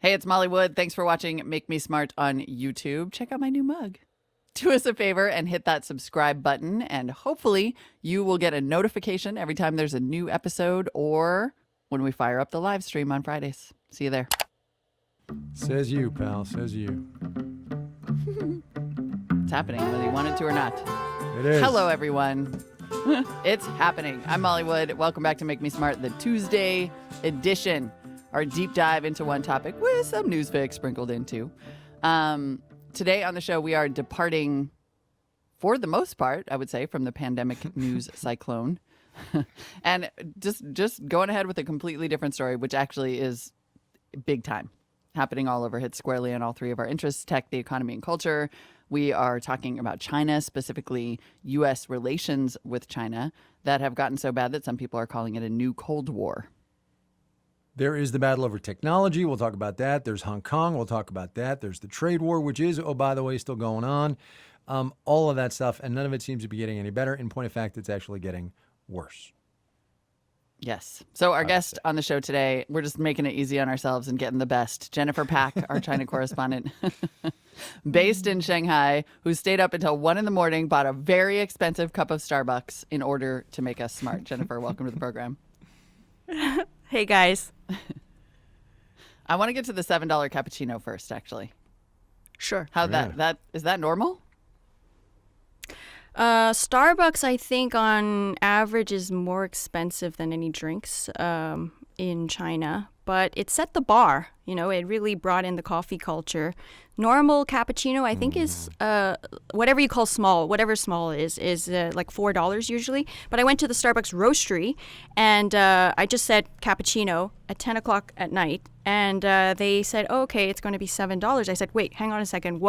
Hey, it's Molly Wood. Thanks for watching Make Me Smart on YouTube. Check out my new mug. Do us a favor and hit that subscribe button, and hopefully you will get a notification every time there's a new episode or when we fire up the live stream on Fridays. See you there. Says you, pal. Says you. It's happening, whether you want it to or not. It is. Hello, everyone. It's happening. I'm Molly Wood. Welcome back to Make Me Smart, the Tuesday edition. Our deep dive into one topic with some news fix sprinkled in too. Today on the show, we are departing, for the most part, I would say, from the pandemic news cyclone. And just going ahead with a completely different story, which actually is big time, happening all over, hits squarely on all three of our interests: tech, the economy, and culture. We are talking about China, specifically U.S. relations with China, that have gotten so bad that some people are calling it a new Cold War. There is the battle over technology. We'll talk about that. There's Hong Kong. We'll talk about that. There's the trade war, which is, oh, by the way, still going on. All of that stuff, and none of it seems to be getting any better. In point of fact, it's actually getting worse. Yes. So our guest on the show today, we're just making it easy on ourselves and getting the best. Jennifer Pak, our China correspondent, based in Shanghai, who stayed up until 1 a.m, bought a very expensive cup of Starbucks in order to make us smart. Jennifer, welcome to the program. Hey, guys. I want to get to the $7 cappuccino first, actually. Sure. Is that normal? Starbucks, I think, on average is more expensive than any drinks in China, but it set the bar. You know, it really brought in the coffee culture. Normal cappuccino, I think, is whatever you call small, whatever small is like $4 usually. But I went to the Starbucks roastery, and I just said cappuccino at 10 o'clock at night, and they said, oh, okay, it's going to be $7. I said, wait, hang on a second,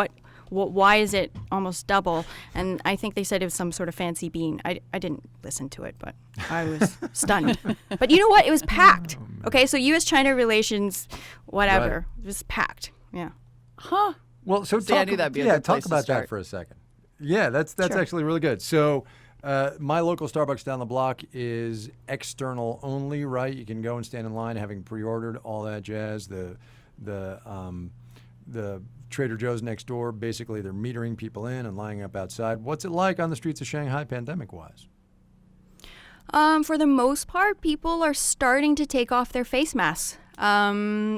why is it almost double? And I think they said it was some sort of fancy bean. I didn't listen to it, but I was stunned. But you know what? It was packed. Okay, so U.S. China relations, whatever, Right. it was packed. Yeah. Huh. Well, so See, I knew that'd be a good talk place to about start. that for a second. Yeah, that's Sure. actually really good. So my local Starbucks down the block is external only, right? You can go and stand in line having pre-ordered, all that jazz. The Trader Joe's next door, basically they're metering people in and lining up outside. What's it like on the streets of Shanghai pandemic-wise? For the most part, people are starting to take off their face masks,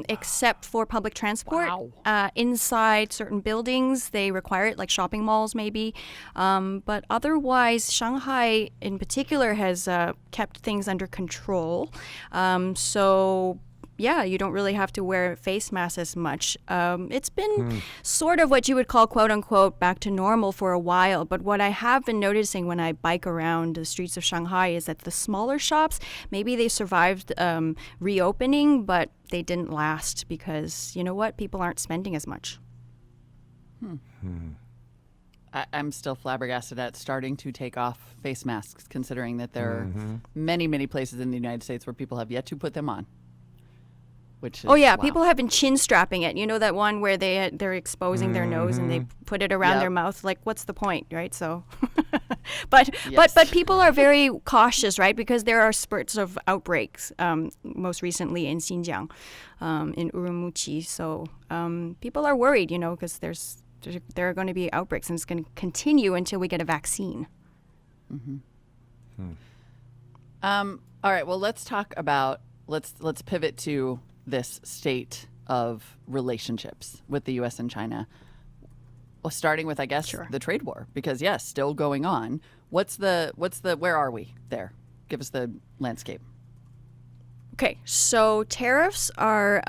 except for public transport. Wow. Inside certain buildings, they require it, like shopping malls maybe. But otherwise, Shanghai in particular has kept things under control. So yeah, you don't really have to wear face masks as much. It's been sort of what you would call, quote unquote, back to normal for a while. But what I have been noticing when I bike around the streets of Shanghai is that the smaller shops, maybe they survived reopening, but they didn't last because, you know what, people aren't spending as much. I'm still flabbergasted at starting to take off face masks, considering that there are many, many places in the United States where people have yet to put them on. Which is, Oh yeah, wow. people have been chin strapping it. You know that one where they're exposing their nose and they put it around Yep. their mouth. Like, what's the point, right? So, but Yes. people are very cautious, right? Because there are spurts of outbreaks. Most recently in Xinjiang, in Urumqi. So people are worried, you know, because there are going to be outbreaks and it's going to continue until we get a vaccine. All right. Well, let's talk about let's pivot to this state of relationships with the U.S. and China. Well, starting with, I guess, Sure. the trade war, because yes, still going on. Where are we there? Give us the landscape. Okay, so tariffs are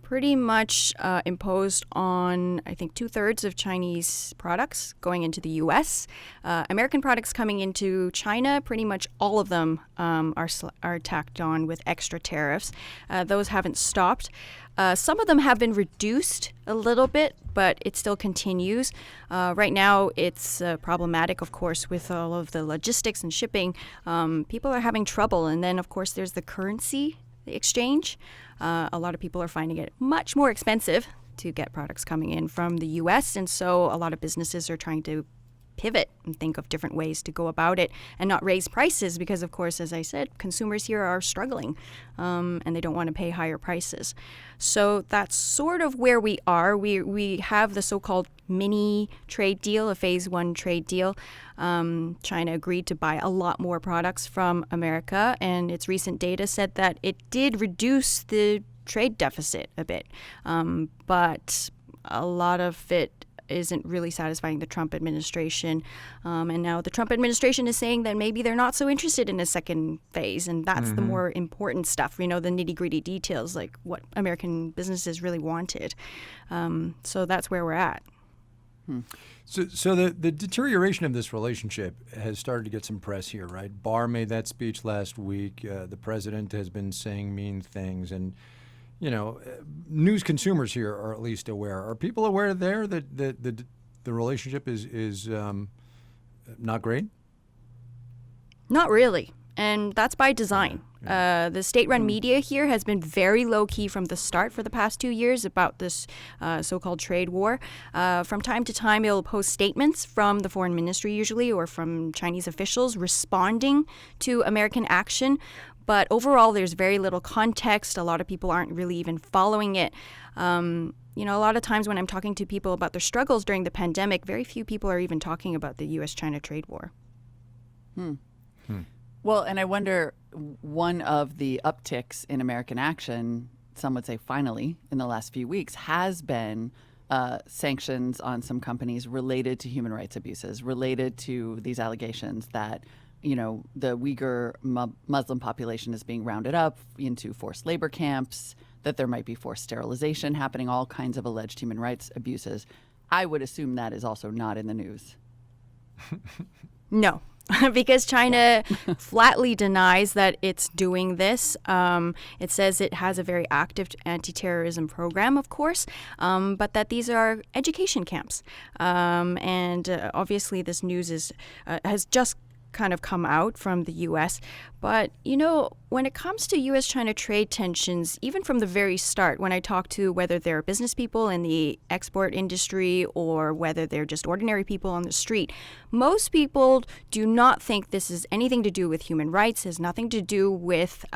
pretty much imposed on, I think, 2/3 of Chinese products going into the U.S. American products coming into China, pretty much all of them are tacked on with extra tariffs. Those haven't stopped. Some of them have been reduced a little bit, but it still continues. Right now, it's problematic, of course, with all of the logistics and shipping. People are having trouble. And then, of course, there's the currency exchange. A lot of people are finding it much more expensive to get products coming in from the U.S., and so a lot of businesses are trying to pivot and think of different ways to go about it and not raise prices because, of course, as I said, consumers here are struggling and they don't want to pay higher prices. So that's sort of where we are. We have the so-called mini trade deal, a phase one trade deal. China agreed to buy a lot more products from America, and its recent data said that it did reduce the trade deficit a bit. But a lot of it isn't really satisfying the Trump administration. And now the Trump administration is saying that maybe they're not so interested in a second phase. And that's the more important stuff, the nitty-gritty details, like what American businesses really wanted. So that's where we're at. So the deterioration of this relationship has started to get some press here, right? Barr made that speech last week. The president has been saying mean things. And news consumers here are at least aware. Are people aware there that the relationship is not great? Not really. And that's by design. The state-run media here has been very low-key from the start for the past 2 years about this so-called trade war. From time to time, it'll post statements from the foreign ministry usually or from Chinese officials responding to American action. But overall, there's very little context. A lot of people aren't really even following it. A lot of times when I'm talking to people about their struggles during the pandemic, very few people are even talking about the U.S. China trade war. Well, and I wonder, one of the upticks in American action, some would say finally, in the last few weeks, has been sanctions on some companies related to human rights abuses, related to these allegations that the Uighur Muslim population is being rounded up into forced labor camps, that there might be forced sterilization happening, all kinds of alleged human rights abuses. I would assume that is also not in the news. No, because China flatly denies that it's doing this. It says it has a very active anti-terrorism program, of course, but that these are education camps. And obviously this news has just kind of come out from the U.S. But, when it comes to U.S.-China trade tensions, even from the very start, when I talk to whether they're business people in the export industry or whether they're just ordinary people on the street, most people do not think this is anything to do with human rights, has nothing to do with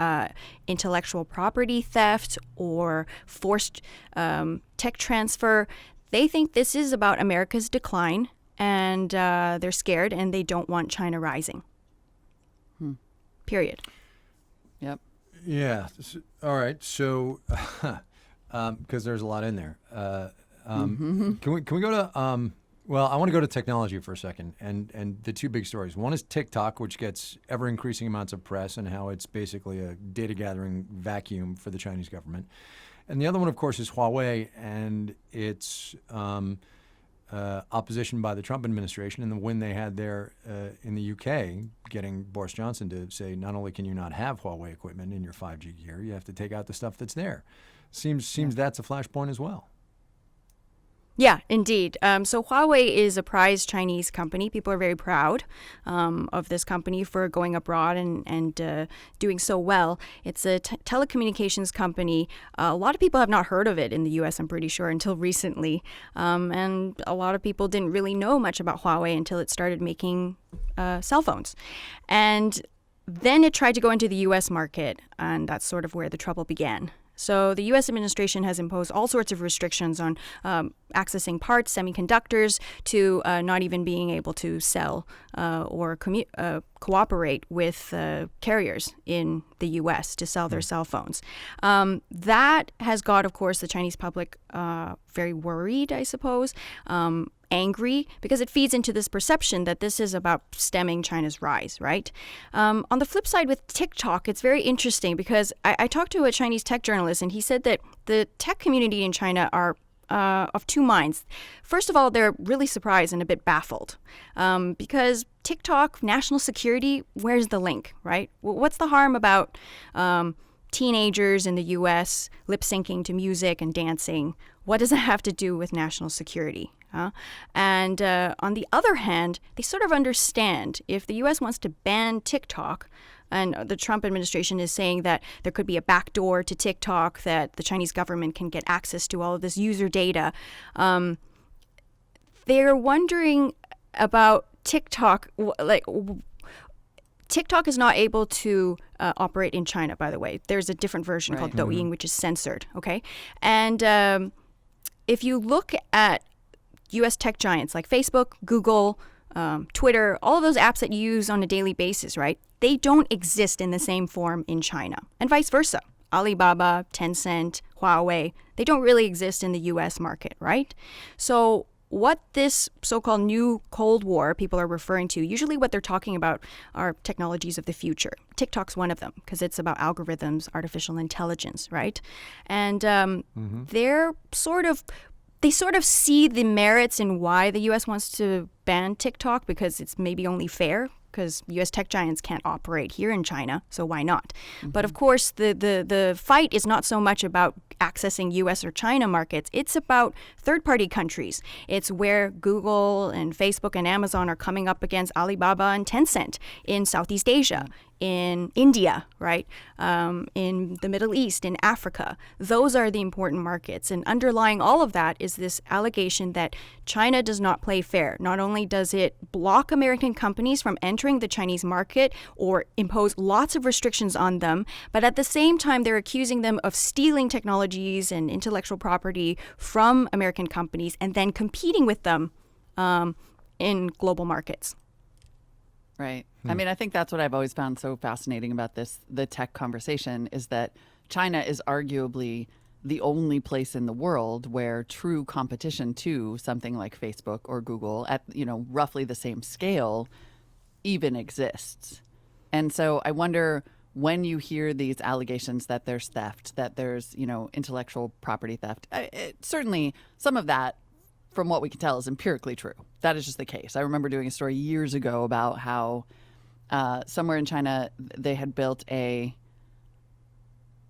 intellectual property theft or forced tech transfer. They think this is about America's decline, and they're scared and they don't want China rising. Period. Yep. Yeah. All right. So, because there's a lot in there. Can we go to? Well, I want to go to technology for a second, and the two big stories. One is TikTok, which gets ever increasing amounts of press, and how it's basically a data gathering vacuum for the Chinese government. And the other one, of course, is Huawei and its opposition by the Trump administration and the win they had there in the UK, getting Boris Johnson to say, not only can you not have Huawei equipment in your 5G gear, you have to take out the stuff that's there. Seems that's a flashpoint as well. Yeah, indeed. So Huawei is a prized Chinese company. People are very proud of this company for going abroad and doing so well. It's a telecommunications company. A lot of people have not heard of it in the U.S., I'm pretty sure, until recently. And a lot of people didn't really know much about Huawei until it started making cell phones. And then it tried to go into the U.S. market, and that's sort of where the trouble began. So the U.S. administration has imposed all sorts of restrictions on accessing parts, semiconductors, to not even being able to sell or cooperate with carriers in the U.S. to sell their cell phones. That has got, of course, the Chinese public very worried, I suppose, angry, because it feeds into this perception that this is about stemming China's rise, right? On the flip side with TikTok, it's very interesting because I talked to a Chinese tech journalist and he said that the tech community in China are of two minds. First of all, they're really surprised and a bit baffled because TikTok, national security, where's the link, right? What's the harm about teenagers in the U.S. lip syncing to music and dancing? What does it have to do with national security? And on the other hand, they sort of understand if the U.S. wants to ban TikTok, and the Trump administration is saying that there could be a backdoor to TikTok, that the Chinese government can get access to all of this user data. They're wondering about TikTok, TikTok is not able to operate in China, by the way. There's a different version called Douyin, which is censored, okay? And if you look at U.S. tech giants like Facebook, Google, Twitter, all of those apps that you use on a daily basis, right? They don't exist in the same form in China, and vice versa. Alibaba, Tencent, Huawei, they don't really exist in the U.S. market, right? So what this so-called new Cold War people are referring to, usually what they're talking about are technologies of the future. TikTok's one of them because it's about algorithms, artificial intelligence, right? And they sort of see the merits in why the U.S. wants to ban TikTok because it's maybe only fair because U.S. tech giants can't operate here in China, so why not? But of course, the fight is not so much about accessing U.S. or China markets. It's about third-party countries. It's where Google and Facebook and Amazon are coming up against Alibaba and Tencent in Southeast Asia, in India, right? In the Middle East, in Africa. Those are the important markets. And underlying all of that is this allegation that China does not play fair. Not only does it block American companies from entering the Chinese market or impose lots of restrictions on them, but at the same time, they're accusing them of stealing technologies and intellectual property from American companies and then competing with them in global markets. Right. I mean, I think that's what I've always found so fascinating about the tech conversation is that China is arguably the only place in the world where true competition to something like Facebook or Google at, roughly the same scale even exists. And so I wonder when you hear these allegations that there's theft, that there's, intellectual property theft, certainly some of that, from what we can tell, is empirically true. That is just the case. I remember doing a story years ago about how somewhere in China, they had built a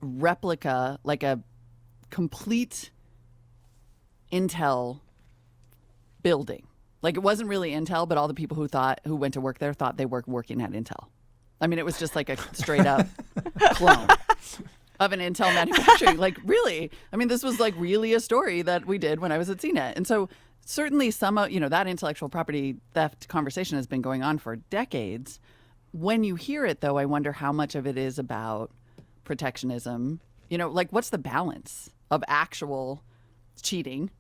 replica, like a complete Intel building. Like it wasn't really Intel, but all the people who went to work there thought they were working at Intel. I mean, it was just like a straight up clone of an Intel manufacturing. Like, really? I mean, this was like really a story that we did when I was at CNET. And so certainly some of, that intellectual property theft conversation has been going on for decades. When you hear it, though, I wonder how much of it is about protectionism. Like what's the balance of actual cheating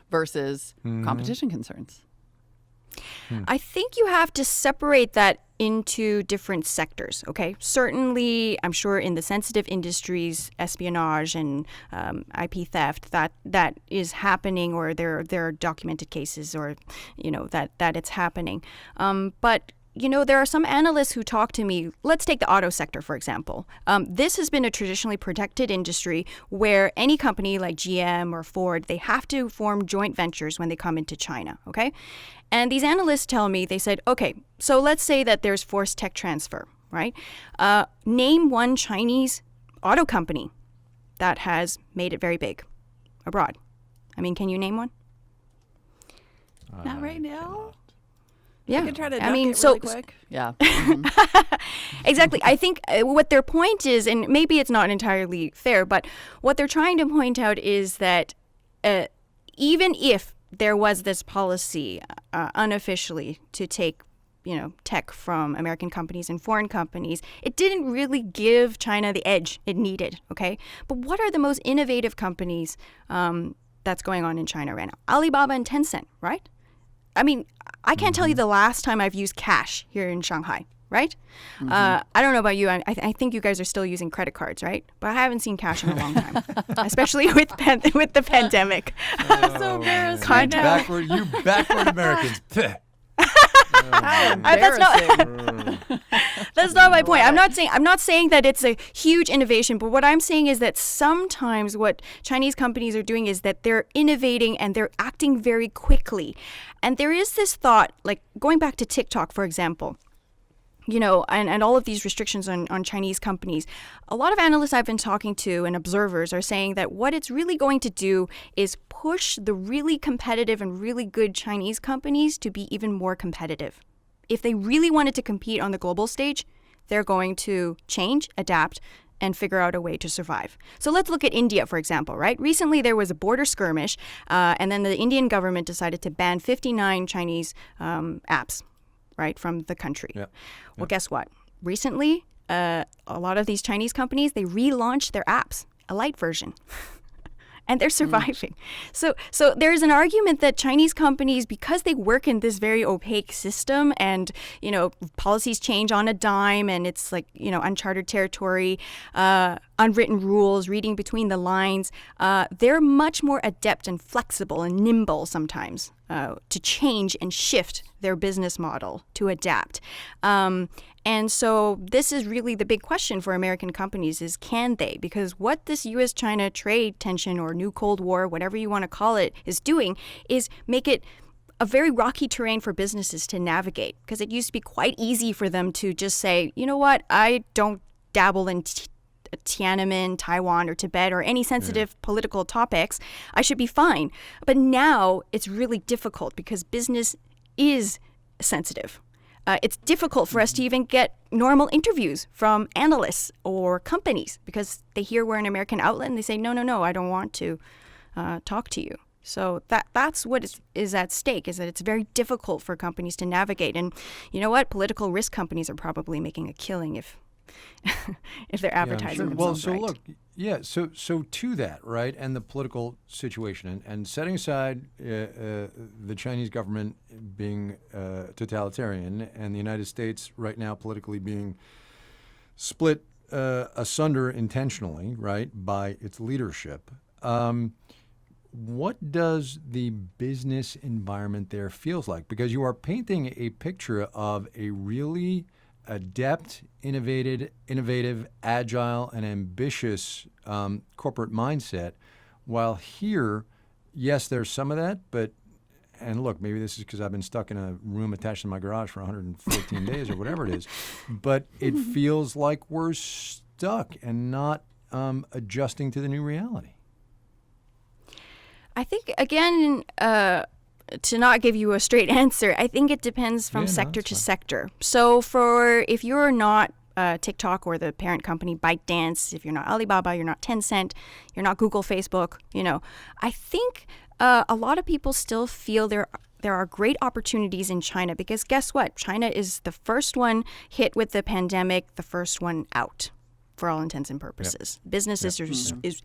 versus competition concerns? I think you have to separate that into different sectors, okay? Certainly, I'm sure in the sensitive industries, espionage and IP theft, that is happening, or there are documented cases, or that it's happening. But there are some analysts who talk to me. Let's take the auto sector, for example. This has been a traditionally protected industry where any company like GM or Ford, they have to form joint ventures when they come into China, okay? And these analysts tell me, they said, okay, so let's say that there's forced tech transfer, right? Name one Chinese auto company that has made it very big abroad. I mean, can you name one? Not right now. Yeah, I can try to really quick. Yeah. Exactly. I think what their point is, and maybe it's not entirely fair, but what they're trying to point out is that even if there was this policy unofficially to take, tech from American companies and foreign companies, it didn't really give China the edge it needed, okay? But what are the most innovative companies that's going on in China right now? Alibaba and Tencent, right? I mean, I can't tell you the last time I've used cash here in Shanghai, right? I don't know about you. I think you guys are still using credit cards, right? But I haven't seen cash in a long time, especially with the pandemic. So embarrassing. Backward Americans. That's not my point. I'm not saying that it's a huge innovation, but what I'm saying is that sometimes what Chinese companies are doing is that they're innovating and they're acting very quickly. And there is this thought, like going back to TikTok, for example, and all of these restrictions on Chinese companies, a lot of analysts I've been talking to and observers are saying that what it's really going to do is push the really competitive and really good Chinese companies to be even more competitive. If they really wanted to compete on the global stage, they're going to change, adapt, and figure out a way to survive. So let's look at India, for example, right? Recently, there was a border skirmish, and then the Indian government decided to ban 59 Chinese apps right, from the country. Yep. Well, guess what? Recently, a lot of these Chinese companies, they relaunched their apps, a light version. And they're surviving. So there's an argument that Chinese companies, because they work in this very opaque system and, policies change on a dime and it's like, uncharted territory, unwritten rules, reading between the lines, they're much more adept and flexible and nimble sometimes to change and shift their business model to adapt. And so this is really the big question for American companies is can they? Because what this U.S. China trade tension or new Cold War, whatever you want to call it, is doing is make it a very rocky terrain for businesses to navigate. Because it used to be quite easy for them to just say, you know what, I don't dabble in Tiananmen, Taiwan, or Tibet, or any sensitive political topics. I should be fine. But now it's really difficult because business is sensitive. It's difficult for us to even get normal interviews from analysts or companies because they hear we're an American outlet and they say, no, I don't want to talk to you. So that's what is at stake, is that it's very difficult for companies to navigate. And you know what? Political risk companies are probably making a killing if they're advertising themselves right. Well, so to that, right, and the political situation, and setting aside the Chinese government being totalitarian and the United States right now politically being split asunder intentionally, right, by its leadership, what does the business environment there feels like? Because you are painting a picture of a really adept, innovative, agile, and ambitious corporate mindset. While here, yes, there's some of that, and look, maybe this is because I've been stuck in a room attached to my garage for 114 days or whatever it is, but it feels like we're stuck and not adjusting to the new reality. I think, again, to not give you a straight answer, I think it depends from sector to sector. So if you're not TikTok or the parent company ByteDance, if you're not Alibaba, you're not Tencent, you're not Google, Facebook, I think a lot of people still feel there are great opportunities in China because guess what? China is the first one hit with the pandemic, the first one out. For all intents and purposes. Yep. Businesses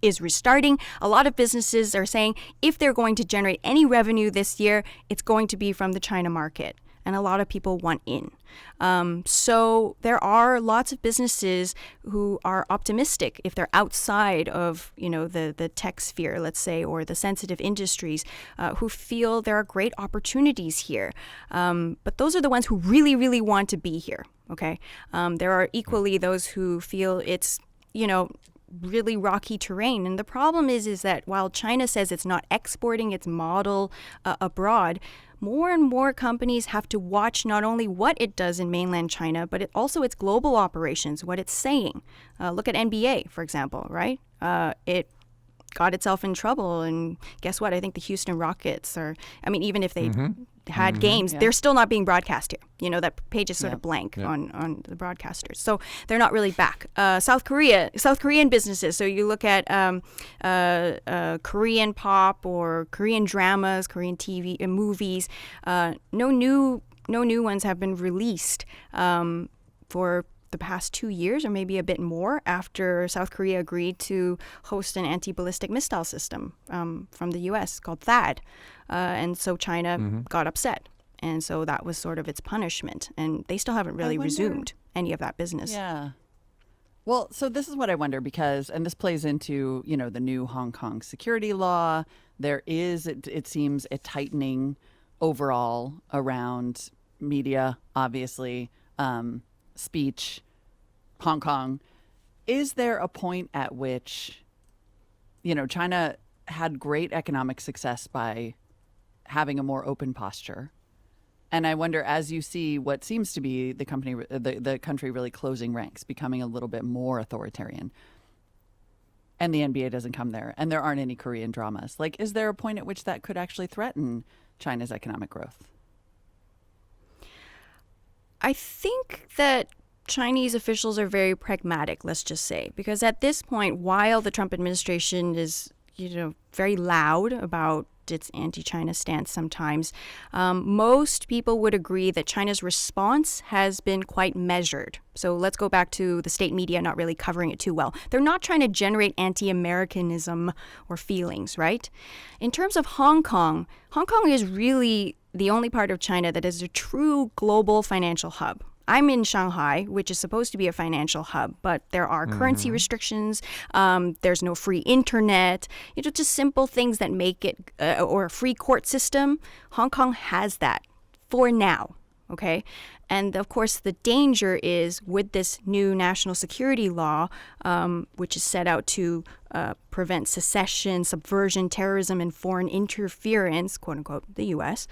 is restarting. A lot of businesses are saying if they're going to generate any revenue this year, it's going to be from the China market. And a lot of people want in. So there are lots of businesses who are optimistic if they're outside of, the tech sphere, let's say, or the sensitive industries, who feel there are great opportunities here. But those are the ones who really, really want to be here. Okay. There are equally those who feel it's, really rocky terrain. And the problem is that while China says it's not exporting its model abroad, more and more companies have to watch not only what it does in mainland China, but also its global operations, what it's saying. Look at NBA, for example, right? It got itself in trouble. And guess what? I think the Houston Rockets even if they had games, they're still not being broadcast here. That page is sort of blank on the broadcasters. So they're not really back. South Korean businesses. So you look at Korean pop or Korean dramas, Korean TV and movies. No new ones have been released for the past 2 years or maybe a bit more after South Korea agreed to host an anti-ballistic missile system from the U.S. called THAAD. And so China got upset. And so that was sort of its punishment. And they still haven't really resumed any of that business. Yeah. Well, so this is what I wonder because, and this plays into, the new Hong Kong security law. There is, it seems, a tightening overall around media, obviously, speech, Hong Kong. Is there a point at which, China had great economic success by having a more open posture? And I wonder, as you see what seems to be the country really closing ranks, becoming a little bit more authoritarian, and the NBA doesn't come there, and there aren't any Korean dramas, is there a point at which that could actually threaten China's economic growth? I think that Chinese officials are very pragmatic, let's just say, because at this point, while the Trump administration is, very loud about its anti-China stance sometimes. Most people would agree that China's response has been quite measured. So let's go back to the state media not really covering it too well. They're not trying to generate anti-Americanism or feelings, right? In terms of Hong Kong is really the only part of China that is a true global financial hub. I'm in Shanghai, which is supposed to be a financial hub, but there are currency restrictions. There's no free internet. Just simple things that make it, or a free court system. Hong Kong has that for now, okay? And of course, the danger is with this new national security law, which is set out to prevent secession, subversion, terrorism, and foreign interference, quote unquote, the U.S.,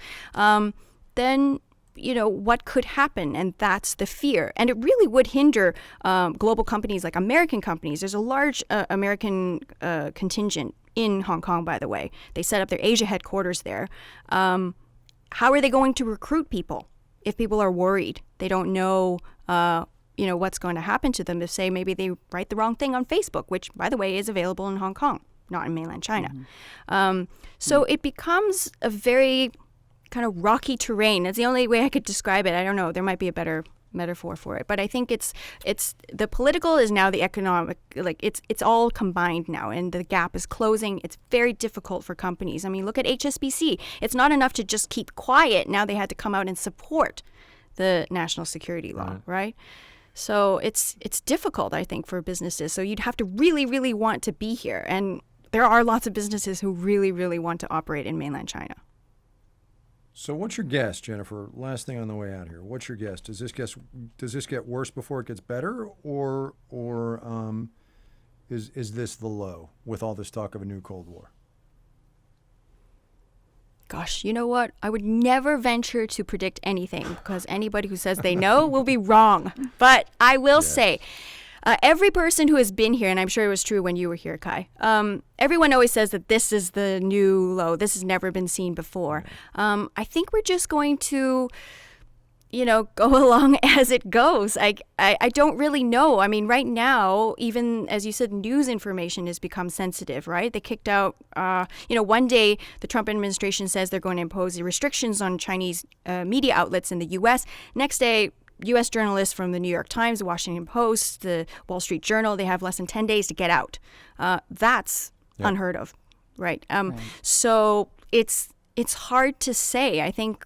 then what could happen? And that's the fear. And it really would hinder global companies like American companies. There's a large American contingent in Hong Kong, by the way. They set up their Asia headquarters there. How are they going to recruit people if people are worried? They don't know, what's going to happen to them if, say, maybe they write the wrong thing on Facebook, which, by the way, is available in Hong Kong, not in mainland China. So it becomes a very kind of rocky terrain. That's the only way I could describe it. I don't know. There might be a better metaphor for it, but I think it's the political is now the economic. Like it's all combined now, and the gap is closing. It's very difficult for companies. I mean, look at HSBC. It's not enough to just keep quiet. Now they had to come out and support the national security law, right? So it's difficult, I think, for businesses. So you'd have to really, really want to be here, and there are lots of businesses who really, really want to operate in mainland China. So what's your guess, Jennifer? Last thing on the way out here. What's your guess? Does this get worse before it gets better, or is this the low with all this talk of a new Cold War? Gosh, you know what? I would never venture to predict anything because anybody who says they know will be wrong. But I will say, every person who has been here, and I'm sure it was true when you were here, Kai, everyone always says that this is the new low. This has never been seen before. I think we're just going to, go along as it goes. I don't really know. I mean, right now, even as you said, news information has become sensitive, right? They kicked out, one day the Trump administration says they're going to impose restrictions on Chinese media outlets in the U.S. Next day, U.S. journalists from the New York Times, the Washington Post, the Wall Street Journal, they have less than 10 days to get out. That's unheard of, right? So it's hard to say. I think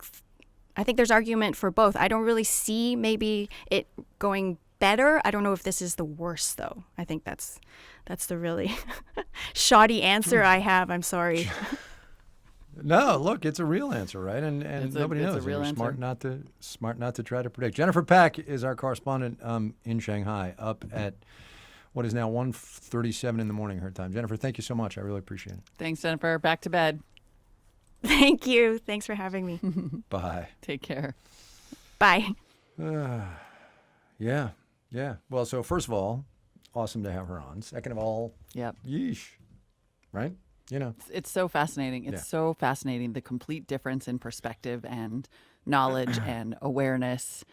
there's argument for both. I don't really see maybe it going better. I don't know if this is the worst, though. I think that's the really shoddy answer I have. I'm sorry. No, look, it's a real answer, right? And nobody knows. It's a real answer. Smart not to try to predict. Jennifer Pack is our correspondent in Shanghai, up at what is now 1:37 in the morning her time. Jennifer, thank you so much. I really appreciate it. Thanks, Jennifer. Back to bed. Thank you. Thanks for having me. Bye. Take care. Bye. Yeah. Well, so first of all, awesome to have her on. Second of all, yeesh, right? It's so fascinating. It's so fascinating, the complete difference in perspective and knowledge and awareness.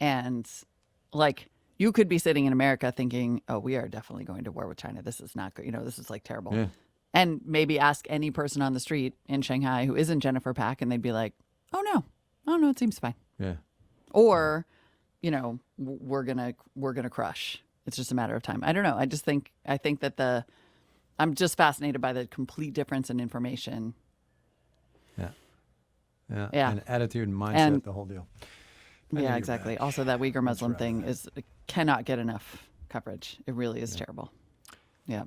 And like, you could be sitting in America thinking, oh, we are definitely going to war with China. This is not good. This is like terrible. Yeah. And maybe ask any person on the street in Shanghai who isn't Jennifer Pack, and they'd be like, oh, no, it seems fine. Yeah. Or, we're gonna crush. It's just a matter of time. I don't know. I think that I'm just fascinated by the complete difference in information. Yeah. And attitude and mindset, the whole deal. Yeah, exactly. Also, that Uighur Muslim thing cannot get enough coverage. It really is terrible. Yeah.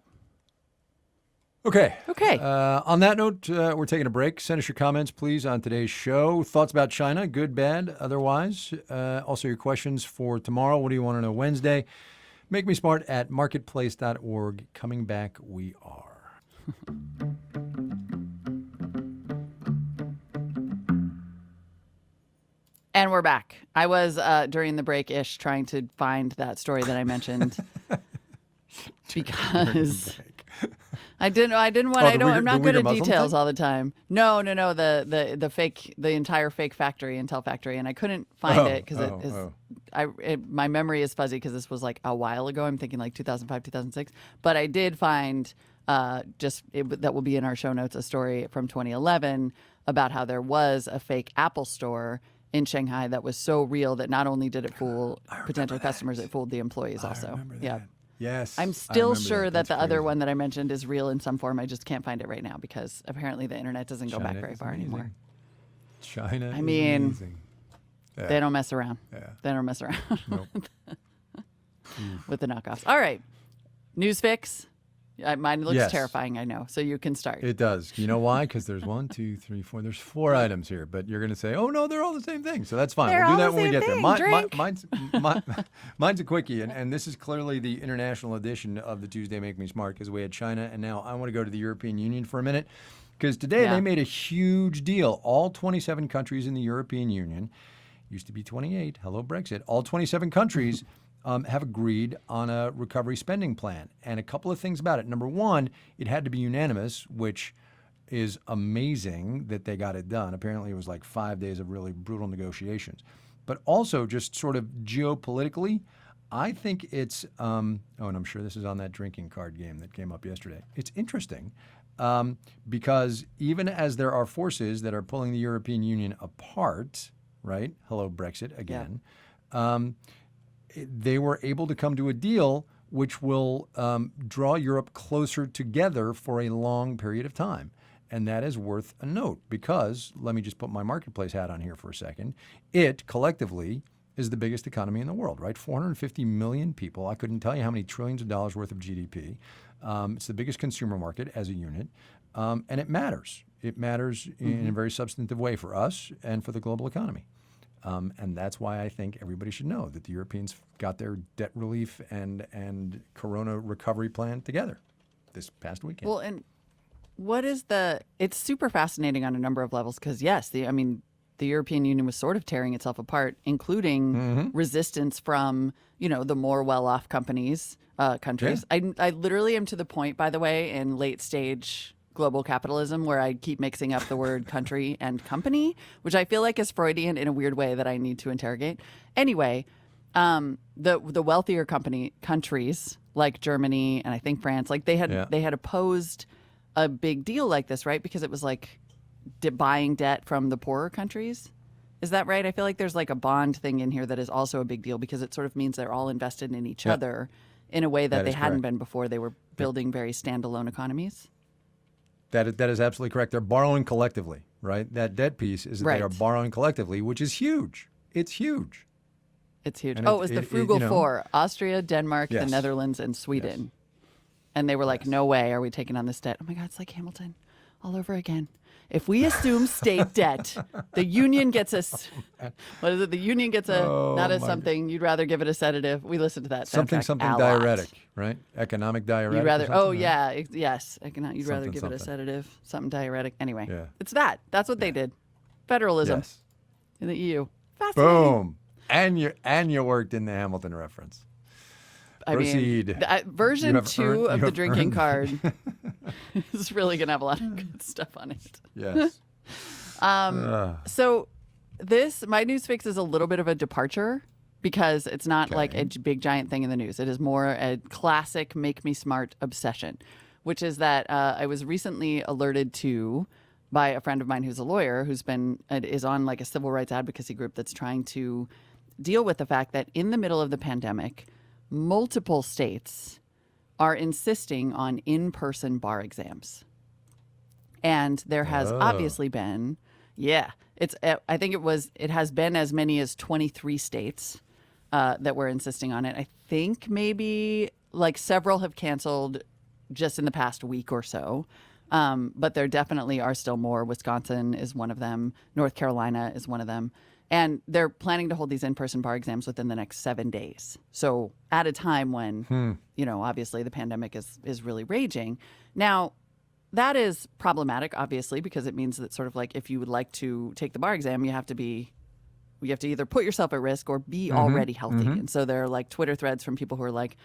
Okay. On that note, we're taking a break. Send us your comments, please, on today's show. Thoughts about China, good, bad, otherwise. Also, your questions for tomorrow. What do you want to know Wednesday? Make Me Smart at marketplace.org. Coming back, we are. And we're back. I was, during the break-ish, trying to find that story that I mentioned. Because I'm not good at details all the time. No. The entire fake factory, Intel factory, and I couldn't find it because my memory is fuzzy because this was like a while ago. I'm thinking like 2005, 2006. But I did find that will be in our show notes, a story from 2011 about how there was a fake Apple store in Shanghai that was so real that not only did it fool potential customers, it fooled the employees also. Remember that. Yeah. Yes. I'm I still remember sure that That's the other crazy. one that I mentioned is real in some form. I just can't find it right now because apparently the internet doesn't go back China very is far amazing. anymore. China I is mean, amazing. Yeah. They don't mess around. Yeah. They don't mess around Nope. with the knockoffs. All right. News fix. Mine looks Yes. terrifying, I know. So you can start. It does. You know why? Because there's 1, 2, 3, 4. There's 4 items here, but you're going to say, "Oh no, they're all the same thing." So that's fine. They're We'll do all that the when we same get there. thing. Drink. Mine's a quickie, and this is clearly the international edition of the Tuesday Make Me Smart because we had China, and now I want to go to the European Union for a minute because today Yeah. they made a huge deal. All 27 countries in the European Union, used to be 28. Hello Brexit. All 27 countries. Have agreed on a recovery spending plan. And a couple of things about it. Number one, it had to be unanimous, which is amazing that they got it done. Apparently, it was like 5 days of really brutal negotiations. But also, just sort of geopolitically, I think it's, and I'm sure this is on that drinking card game that came up yesterday. It's interesting because even as there are forces that are pulling the European Union apart, right? Hello, Brexit again. Yeah. They were able to come to a deal which will draw Europe closer together for a long period of time. And that is worth a note because, let me just put my marketplace hat on here for a second, it collectively is the biggest economy in the world, right? 450 million people. I couldn't tell you how many trillions of dollars worth of GDP. It's the biggest consumer market as a unit. And it matters. It matters in a very substantive way for us and for the global economy. And that's why I think everybody should know that the Europeans got their debt relief and corona recovery plan together this past weekend. Well, and what is it's super fascinating on a number of levels because, yes, the European Union was sort of tearing itself apart, including resistance from, the more well-off countries. Yeah. I literally am to the point, by the way, in late stage global capitalism where I keep mixing up the word country and company, which I feel like is Freudian in a weird way that I need to interrogate. Anyway, the wealthier countries like Germany and I think France, like they had opposed a big deal like this, right? Because it was like buying debt from the poorer countries. Is that right? I feel like there's like a bond thing in here that is also a big deal because it sort of means they're all invested in each other in a way that they hadn't been before. They were building very standalone economies. That is absolutely correct. They're borrowing collectively, right? That debt piece is that they are borrowing collectively, which is huge. It's huge. It's huge. And it was the Frugal Four: Austria, Denmark, the Yes. Netherlands, and Sweden. Yes. And they were like, no way are we taking on this debt. Oh my God, it's like Hamilton all over again. If we assume state debt, the union gets us, what is it? The union gets not a something, you'd rather give it a sedative. We listened to that. Something a lot. diuretic, right? Economic diuretic. You'd rather, or something, yes. You'd rather give it a something. sedative, something diuretic. Anyway, Yeah. it's that. That's what they did. Federalism Yes. in the EU. Fascinating. Boom. And you worked in the Hamilton reference. Proceed. Version You have 2 earned- of you the have drinking earned- card is really going to have a lot of good stuff on it. Yes. So my news fix is a little bit of a departure because it's not like a big giant thing in the news. It is more a classic make me smart obsession, which is that I was recently alerted to by a friend of mine who's a lawyer who's is on like a civil rights advocacy group that's trying to deal with the fact that in the middle of the pandemic, multiple states are insisting on in-person bar exams. And there has obviously been, I think it has been as many as 23 states that were insisting on it. I think maybe like several have canceled just in the past week or so. But there definitely are still more. Wisconsin is one of them. North Carolina is one of them. And they're planning to hold these in-person bar exams within the next 7 days. So at a time when, obviously the pandemic is really raging. Now, that is problematic, obviously, because it means that sort of like if you would like to take the bar exam, you have to either put yourself at risk or be already healthy. And so there are like Twitter threads from people who are like,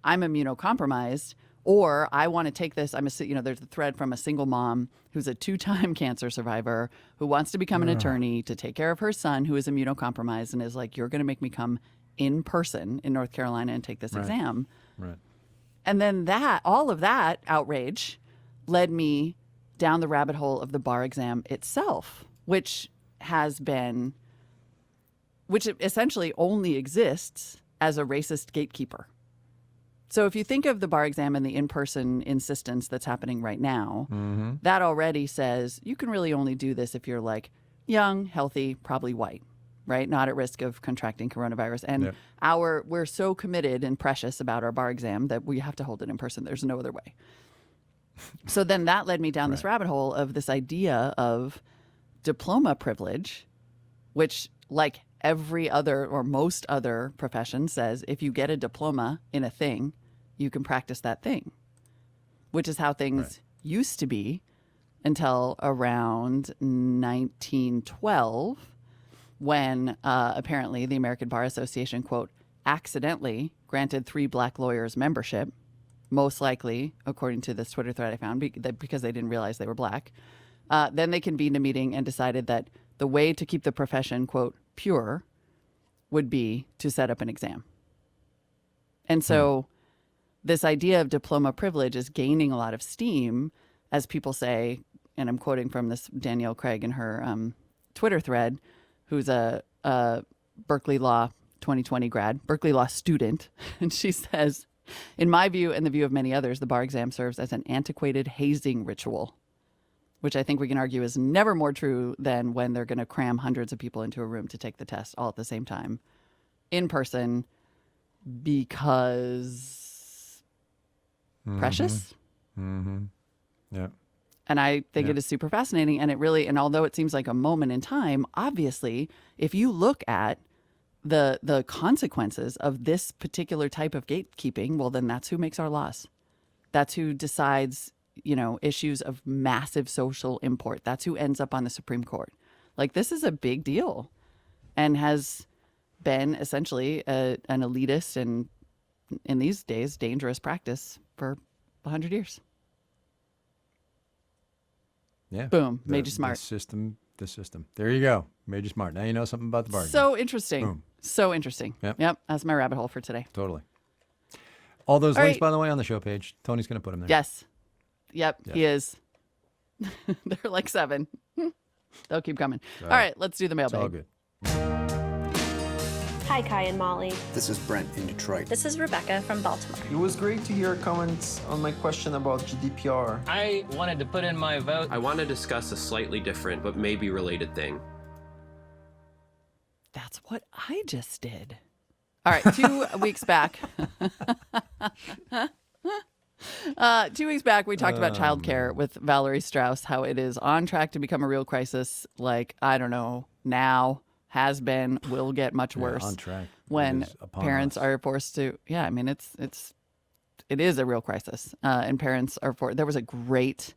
I'm immunocompromised, or I want to take this. There's a thread from a single mom who's a 2-time cancer survivor who wants to become an attorney to take care of her son who is immunocompromised and is like, you're going to make me come in person in North Carolina and take this exam. Right. And then all of that outrage led me down the rabbit hole of the bar exam itself, which essentially only exists as a racist gatekeeper. So if you think of the bar exam and the in-person insistence that's happening right now, that already says you can really only do this if you're like young, healthy, probably white, right? Not at risk of contracting coronavirus. And we're so committed and precious about our bar exam that we have to hold it in person. There's no other way. So then that led me down this rabbit hole of this idea of diploma privilege, which, like every other or most other profession, says if you get a diploma in a thing, you can practice that thing, which is how things used to be until around 1912, when apparently the American Bar Association, quote, accidentally granted 3 black lawyers membership, most likely, according to this Twitter thread I found, because they didn't realize they were black. Then they convened a meeting and decided that the way to keep the profession, quote, pure would be to set up an exam. And so this idea of diploma privilege is gaining a lot of steam as people say, and I'm quoting from this Danielle Craig in her Twitter thread, who's a Berkeley Law 2020 grad, Berkeley Law student. And she says, in my view and the view of many others, the bar exam serves as an antiquated hazing ritual, which I think we can argue is never more true than when they're going to cram hundreds of people into a room to take the test all at the same time in person because precious. Yeah. And I think it is super fascinating. And and although it seems like a moment in time, obviously, if you look at the consequences of this particular type of gatekeeping, well, then that's who makes our laws. That's who decides, issues of massive social import. That's who ends up on the Supreme Court. Like, this is a big deal and has been essentially an elitist and, in these days, dangerous practice for 100 years. Yeah. Boom. Made you smart. The system. There you go. Made you smart. Now you know something about the bar exam. So interesting. Boom. So interesting. Yep. That's my rabbit hole for today. Totally. All those All links, right. by the way, on the show page. Tony's going to put them there. Yes. Yep. He is. They're like 7. They'll keep coming. All right. Let's do the mailbag. It's all good. Hi, Kai and Molly. This is Brent in Detroit. This is Rebecca from Baltimore. It was great to hear comments on my question about GDPR. I wanted to put in my vote. I want to discuss a slightly different but maybe related thing. That's what I just did. All right. 2 weeks back. 2 weeks back, we talked about childcare with Valerie Strauss, how it is on track to become a real crisis. Like, I don't know, now, has been, will get much worse. On track. When parents are forced to, it is a real crisis. And parents are there was a great,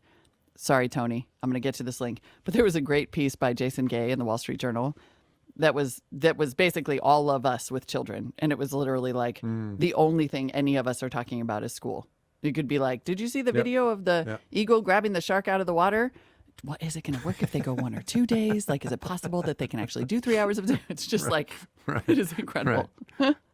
sorry, Tony, I'm going to get to this link, but there was a great piece by Jason Gay in the Wall Street Journal that was basically all of us with children. And it was literally like the only thing any of us are talking about is school. You could be like, did you see the video of the eagle grabbing the shark out of the water? What is it going to work if they go 1 or 2 days? Like, is it possible that they can actually do 3 hours of it? It's just it is incredible.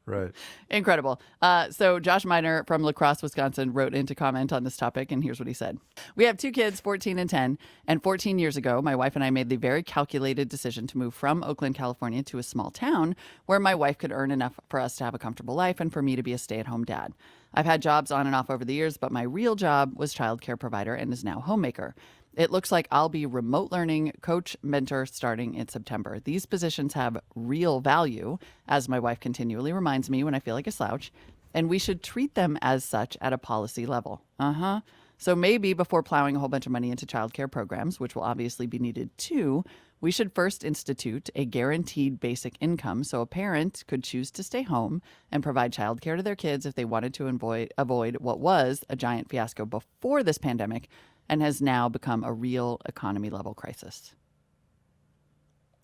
Right. Incredible. So Josh Miner from La Crosse, Wisconsin, wrote in to comment on this topic, and here's what he said. We have 2 kids, 14 and 10, and 14 years ago, my wife and I made the very calculated decision to move from Oakland, California to a small town where my wife could earn enough for us to have a comfortable life and for me to be a stay-at-home dad. I've had jobs on and off over the years, but my real job was childcare provider and is now homemaker. It looks like I'll be remote learning coach mentor starting in September. These positions have real value, as my wife continually reminds me when I feel like a slouch, and we should treat them as such at a policy level. So maybe before plowing a whole bunch of money into childcare programs, which will obviously be needed too, we should first institute a guaranteed basic income so a parent could choose to stay home and provide childcare to their kids if they wanted to avoid what was a giant fiasco before this pandemic and has now become a real economy level crisis.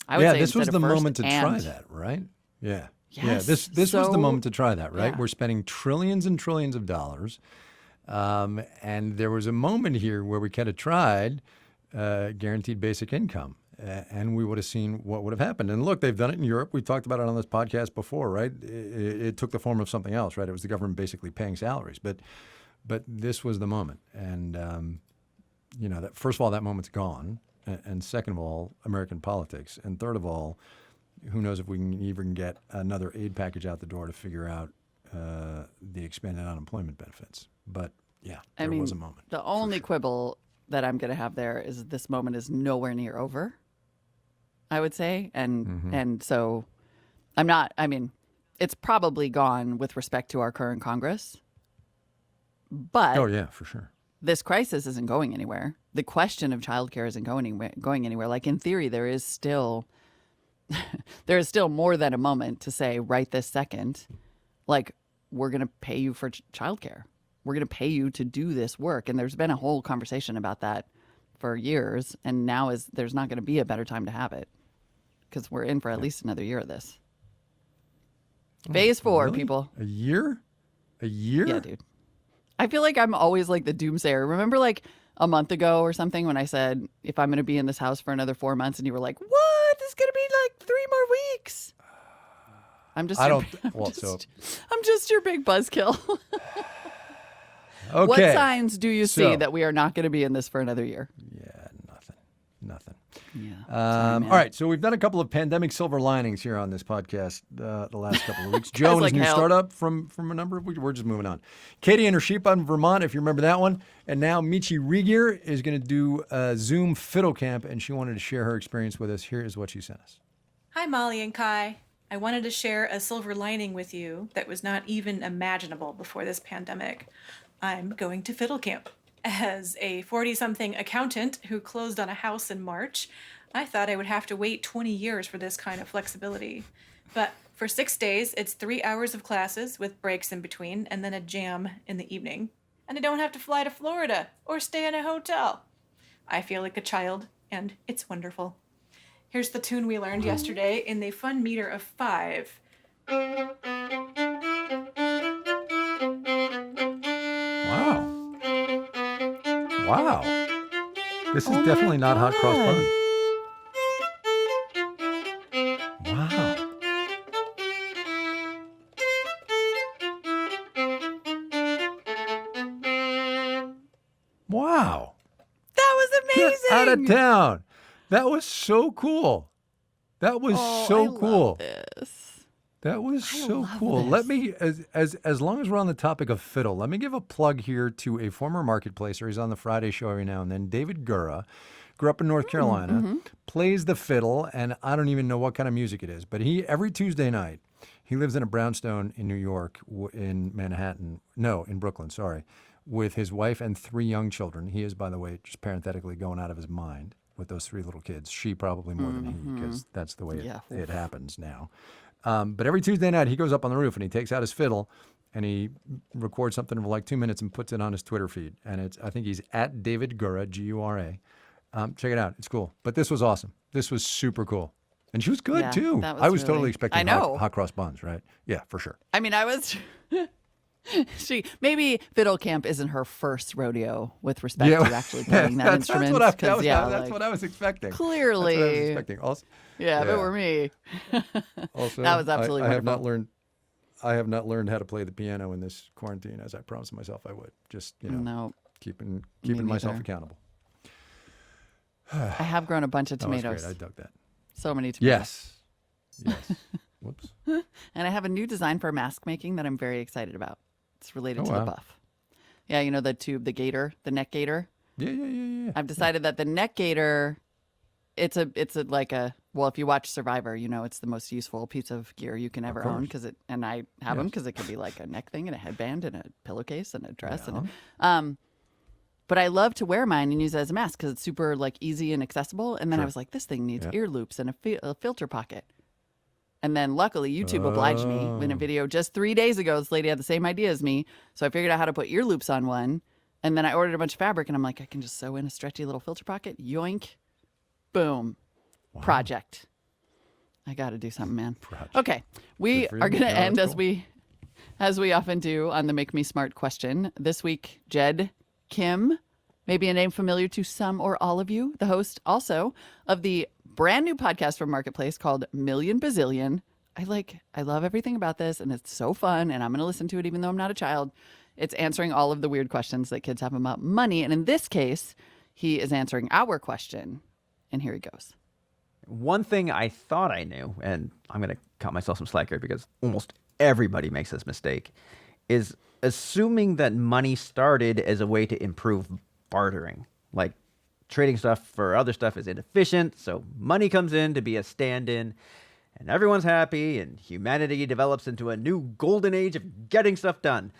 I would say this was instead the of first moment to try and- that, right? Yeah. Yes, This was so- the moment to try that, right? yeah. We're spending trillions and trillions of dollars. And there was a moment here where we kind of tried guaranteed basic income. And we would have seen what would have happened. And look, they've done it in Europe. We've talked about it on this podcast before, right? It took the form of something else, right? It was the government basically paying salaries. But But this was the moment. And, that first of all, that moment's gone. And second of all, American politics. And third of all, who knows if we can even get another aid package out the door to figure out the expanded unemployment benefits. But yeah, there was a moment. The only quibble that I'm going to have there is this moment is nowhere near over, I would say. And so it's probably gone with respect to our current Congress. But oh, yeah, for sure. This crisis isn't going anywhere. The question of childcare isn't going anywhere. Like in theory, there is still more than a moment to say right this second, like we're going to pay you for childcare. We're going to pay you to do this work. And there's been a whole conversation about that for years. And now there's not going to be a better time to have it because we're in for at least another year of this. Phase 4, really? people. A year? A year? Yeah, dude. I feel like I'm always like the doomsayer. Remember like a month ago or something when I said, if I'm going to be in this house for another 4 months, and you were like, what? This is going to be like 3 more weeks. I'm just your big buzzkill. Okay. What signs do you see that we are not going to be in this for another year? Yeah, nothing. Yeah. All right, so we've done a couple of pandemic silver linings here on this podcast the last couple of weeks. Joe and his new startup from a number of weeks. We're just moving on. Katie and her sheep out in Vermont, if you remember that one. And now Michi Riegier is going to do a Zoom Fiddle Camp, and she wanted to share her experience with us. Here is what she sent us. Hi, Molly and Kai. I wanted to share a silver lining with you that was not even imaginable before this pandemic. I'm going to Fiddle Camp. As a 40-something accountant who closed on a house in March, I thought I would have to wait 20 years for this kind of flexibility. But for 6 days, it's 3 hours of classes with breaks in between and then a jam in the evening. And I don't have to fly to Florida or stay in a hotel. I feel like a child, and it's wonderful. Here's the tune we learned yesterday in the fun meter of 5. Wow. This is definitely not hot cross buns. Wow. That was amazing. Get out of town. That was so cool. That was so cool. Love this. That was so cool. Let me, as long as we're on the topic of fiddle, let me give a plug here to a former marketplacer. He's on the Friday show every now and then. David Gura, grew up in North Carolina, plays the fiddle, and I don't even know what kind of music it is. But every Tuesday night, he lives in a brownstone in New York, in Brooklyn, with his wife and 3 young children. He is, by the way, just parenthetically going out of his mind with those 3 little kids. She probably more than he, because that's the way it happens now. But every Tuesday night, he goes up on the roof and he takes out his fiddle and he records something for like 2 minutes and puts it on his Twitter feed. And I think he's at David Gura, Gura. Check it out. It's cool. But this was awesome. This was super cool. And she was good, too. I was totally expecting hot cross buns, right? Yeah, for sure. I mean, I was... maybe Fiddle Camp isn't her first rodeo with respect to actually playing that instrument. That's what I was expecting. Clearly. That's what I was expecting. Also, if it were me. Also, that was absolutely wonderful. I have not learned how to play the piano in this quarantine, as I promised myself I would. Just, keeping myself accountable. I have grown a bunch of tomatoes. That was great. I dug that. So many tomatoes. Yes. Whoops. And I have a new design for mask making that I'm very excited about. It's related to the buff. Yeah, you know the tube, the gator, the neck gator? Yeah. I've decided that the neck gator, it's if you watch Survivor, it's the most useful piece of gear you can ever own and I have them because it could be like a neck thing and a headband and a pillowcase and a dress but I love to wear mine and use it as a mask because it's super like easy and accessible. And then I was like, this thing needs ear loops and a filter pocket. And then luckily YouTube obliged me in a video just 3 days ago. This lady had the same idea as me. So I figured out how to put ear loops on one. And then I ordered a bunch of fabric and I'm like, I can just sew in a stretchy little filter pocket. Yoink. Boom. Wow. Project. I got to do something, man. Okay. We are going to end as we often do on the Make Me Smart question. This week, Jed Kim, maybe a name familiar to some or all of you, the host also of the brand new podcast from Marketplace called Million Bazillion. I love everything about this and it's so fun and I'm going to listen to it even though I'm not a child. It's answering all of the weird questions that kids have about money. And in this case, he is answering our question. And here he goes. One thing I thought I knew, and I'm going to cut myself some slack here because almost everybody makes this mistake, is assuming that money started as a way to improve bartering. Like trading stuff for other stuff is inefficient, so money comes in to be a stand-in, and everyone's happy, and humanity develops into a new golden age of getting stuff done.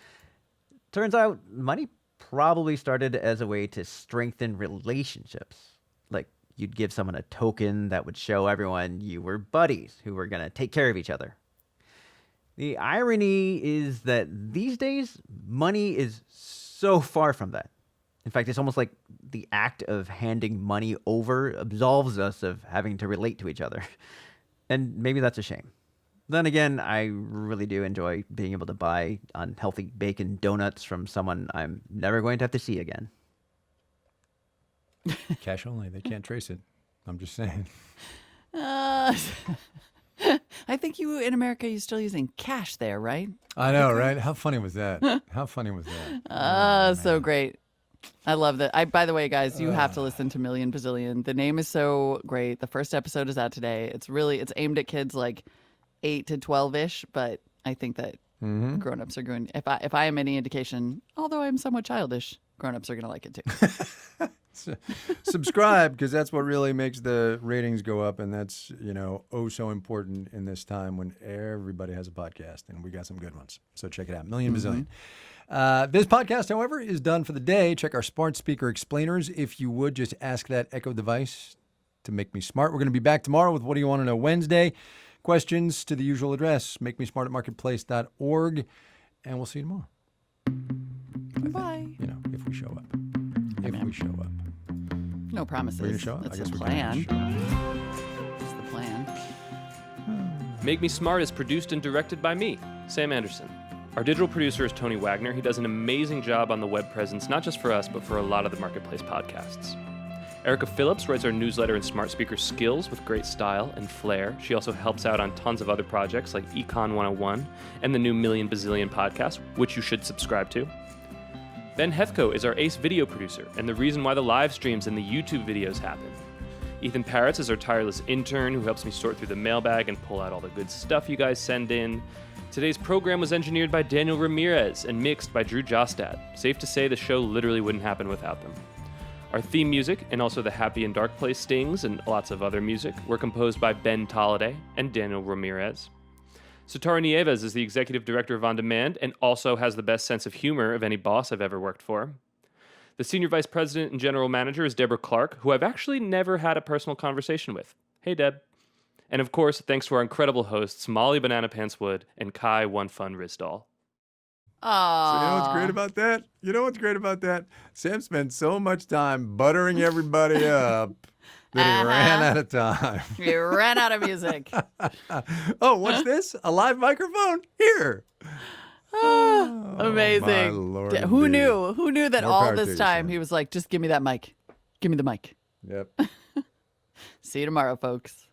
Turns out money probably started as a way to strengthen relationships. Like, you'd give someone a token that would show everyone you were buddies who were going to take care of each other. The irony is that these days, money is so far from that. In fact, it's almost like the act of handing money over absolves us of having to relate to each other. And maybe that's a shame. Then again, I really do enjoy being able to buy unhealthy bacon donuts from someone I'm never going to have to see again. Cash only. They can't trace it. I'm just saying. I think you in America, you're still using cash there, right? I know, right? How funny was that? How funny was that? So great. I love that. By the way, guys, you have to listen to Million Bazillion. The name is so great. The first episode is out today. It's aimed at kids like 8 to 12-ish, but I think that grown-ups are going, if I am any indication, although I'm somewhat childish, grown-ups are going to like it too. Subscribe, because that's what really makes the ratings go up, and that's so important in this time when everybody has a podcast, and we got some good ones. So check it out, Million Bazillion. This podcast, however, is done for the day. Check our smart speaker explainers. If you would, just ask that Echo device to make me smart. We're going to be back tomorrow with What Do You Want to Know Wednesday. Questions to the usual address, makemesmart@marketplace.org, and we'll see you tomorrow. Bye. If we show up. If we show up. No promises. We're going to show up? That's I guess the we're plan. going to show up. That's the plan. Make Me Smart is produced and directed by me, Sam Anderson. Our digital producer is Tony Wagner. He does an amazing job on the web presence, not just for us, but for a lot of the Marketplace podcasts. Erica Phillips writes our newsletter and Smart Speaker Skills with great style and flair. She also helps out on tons of other projects like Econ 101 and the new Million Bazillion podcast, which you should subscribe to. Ben Hefko is our ace video producer and the reason why the live streams and the YouTube videos happen. Ethan Parrots is our tireless intern who helps me sort through the mailbag and pull out all the good stuff you guys send in. Today's program was engineered by Daniel Ramirez and mixed by Drew Jostad. Safe to say the show literally wouldn't happen without them. Our theme music and also the Happy and Dark Place stings and lots of other music were composed by Ben Tolliday and Daniel Ramirez. Sotaro Nieves is the executive director of On Demand and also has the best sense of humor of any boss I've ever worked for. The senior vice president and general manager is Deborah Clark, who I've actually never had a personal conversation with. Hey, Deb. And of course, thanks to our incredible hosts, Molly Banana Pants Wood and Kai One Fun Rizdal. Aww. So you know what's great about that? Sam spent so much time buttering everybody up that he ran out of time. He ran out of music. Oh, what's this? A live microphone? Here. Amazing. My Lord, Who indeed. knew? Who knew that More all power to this you, time Sam. he was like, just give me that mic. Give me the mic. Yep. See you tomorrow, folks.